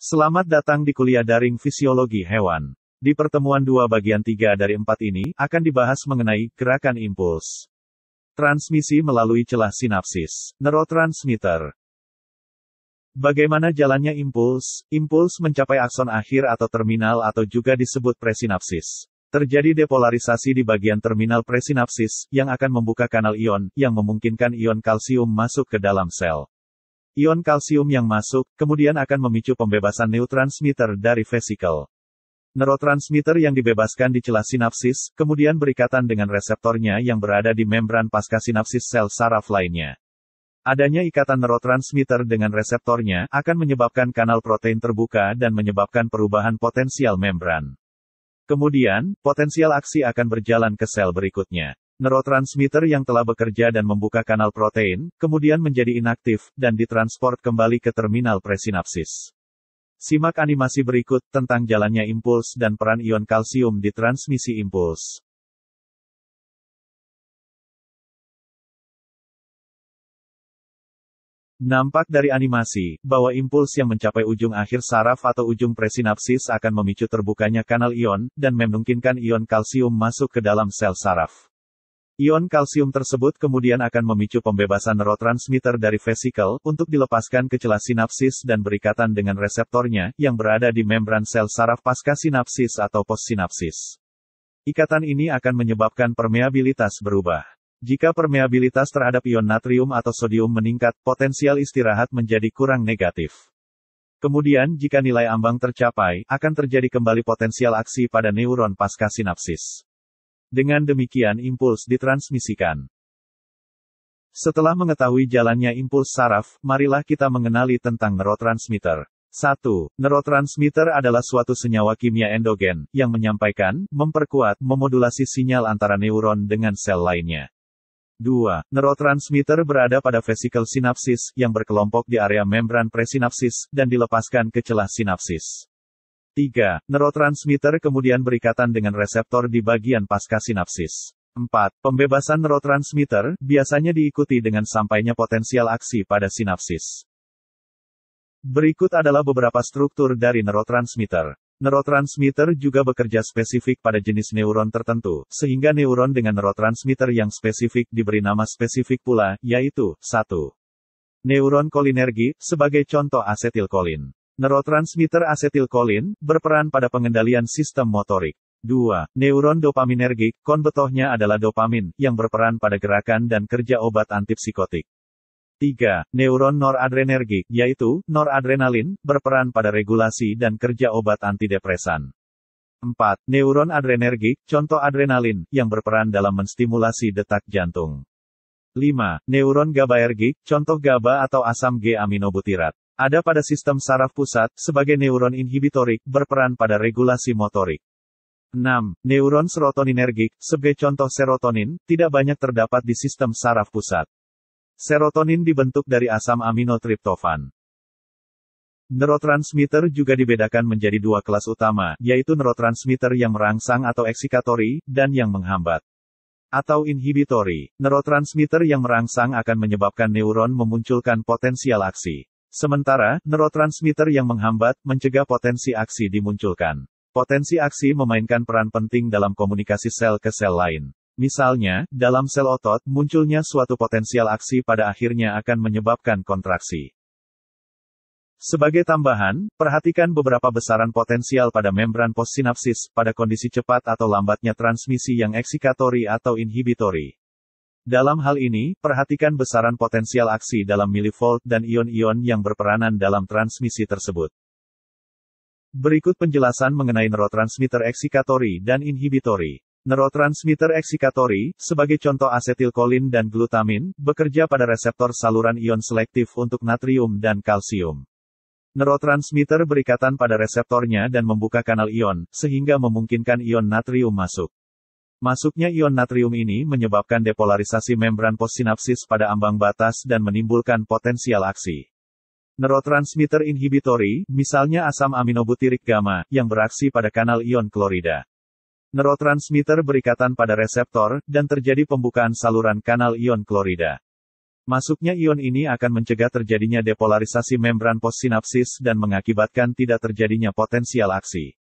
Selamat datang di kuliah daring Fisiologi Hewan. Di pertemuan 2 bagian 3 dari 4 ini, akan dibahas mengenai gerakan impuls. Transmisi melalui celah sinapsis, neurotransmitter. Bagaimana jalannya impuls? Impuls mencapai akson akhir atau terminal atau juga disebut presinapsis. Terjadi depolarisasi di bagian terminal presinapsis, yang akan membuka kanal ion, yang memungkinkan ion kalsium masuk ke dalam sel. Ion kalsium yang masuk, kemudian akan memicu pembebasan neurotransmitter dari vesikel. Neurotransmitter yang dibebaskan di celah sinapsis, kemudian berikatan dengan reseptornya yang berada di membran pasca sinapsis sel saraf lainnya. Adanya ikatan neurotransmitter dengan reseptornya, akan menyebabkan kanal protein terbuka dan menyebabkan perubahan potensial membran. Kemudian, potensial aksi akan berjalan ke sel berikutnya. Neurotransmitter yang telah bekerja dan membuka kanal protein, kemudian menjadi inaktif, dan ditransport kembali ke terminal presinapsis. Simak animasi berikut tentang jalannya impuls dan peran ion kalsium di transmisi impuls. Nampak dari animasi, bahwa impuls yang mencapai ujung akhir saraf atau ujung presinapsis akan memicu terbukanya kanal ion, dan memungkinkan ion kalsium masuk ke dalam sel saraf. Ion kalsium tersebut kemudian akan memicu pembebasan neurotransmitter dari vesikel, untuk dilepaskan ke celah sinapsis dan berikatan dengan reseptornya, yang berada di membran sel saraf pasca sinapsis atau postsinapsis. Ikatan ini akan menyebabkan permeabilitas berubah. Jika permeabilitas terhadap ion natrium atau sodium meningkat, potensial istirahat menjadi kurang negatif. Kemudian jika nilai ambang tercapai, akan terjadi kembali potensial aksi pada neuron pasca sinapsis. Dengan demikian impuls ditransmisikan. Setelah mengetahui jalannya impuls saraf, marilah kita mengenali tentang neurotransmitter. 1. Neurotransmitter adalah suatu senyawa kimia endogen, yang menyampaikan, memperkuat, memodulasi sinyal antara neuron dengan sel lainnya. 2. Neurotransmitter berada pada vesikel sinapsis, yang berkelompok di area membran presinapsis, dan dilepaskan ke celah sinapsis. 3. Neurotransmitter kemudian berikatan dengan reseptor di bagian pasca sinapsis. 4. Pembebasan neurotransmitter, biasanya diikuti dengan sampainya potensial aksi pada sinapsis. Berikut adalah beberapa struktur dari neurotransmitter. Neurotransmitter juga bekerja spesifik pada jenis neuron tertentu, sehingga neuron dengan neurotransmitter yang spesifik diberi nama spesifik pula, yaitu 1. Neuron kolinergi, sebagai contoh asetilkolin. Neurotransmitter asetilkolin, berperan pada pengendalian sistem motorik. 2. Neuron dopaminergik, konbetohnya adalah dopamin, yang berperan pada gerakan dan kerja obat antipsikotik. 3. Neuron noradrenergik, yaitu, noradrenalin, berperan pada regulasi dan kerja obat antidepresan. 4. Neuron adrenergik, contoh adrenalin, yang berperan dalam menstimulasi detak jantung. 5. Neuron GABAergik, contoh GABA atau asam G-aminobutirat. Ada pada sistem saraf pusat, sebagai neuron inhibitorik, berperan pada regulasi motorik. 6. Neuron serotoninergik, sebagai contoh serotonin, tidak banyak terdapat di sistem saraf pusat. Serotonin dibentuk dari asam amino triptofan. Neurotransmitter juga dibedakan menjadi 2 kelas utama, yaitu neurotransmitter yang merangsang atau eksikatori, dan yang menghambat atau inhibitori. Neurotransmitter yang merangsang akan menyebabkan neuron memunculkan potensial aksi. Sementara, neurotransmitter yang menghambat, mencegah potensi aksi dimunculkan. Potensi aksi memainkan peran penting dalam komunikasi sel ke sel lain. Misalnya, dalam sel otot, munculnya suatu potensial aksi pada akhirnya akan menyebabkan kontraksi. Sebagai tambahan, perhatikan beberapa besaran potensial pada membran postsinapsis, pada kondisi cepat atau lambatnya transmisi yang eksikatori atau inhibitori. Dalam hal ini, perhatikan besaran potensial aksi dalam milivolt dan ion-ion yang berperanan dalam transmisi tersebut. Berikut penjelasan mengenai neurotransmitter eksikatori dan inhibitori. Neurotransmitter eksikatori, sebagai contoh asetilkolin dan glutamin, bekerja pada reseptor saluran ion selektif untuk natrium dan kalsium. Neurotransmitter berikatan pada reseptornya dan membuka kanal ion, sehingga memungkinkan ion natrium masuk. Masuknya ion natrium ini menyebabkan depolarisasi membran postsinapsis pada ambang batas dan menimbulkan potensial aksi. Neurotransmitter inhibitori, misalnya asam aminobutirik gamma, yang beraksi pada kanal ion klorida. Neurotransmitter berikatan pada reseptor, dan terjadi pembukaan saluran kanal ion klorida. Masuknya ion ini akan mencegah terjadinya depolarisasi membran postsinapsis dan mengakibatkan tidak terjadinya potensial aksi.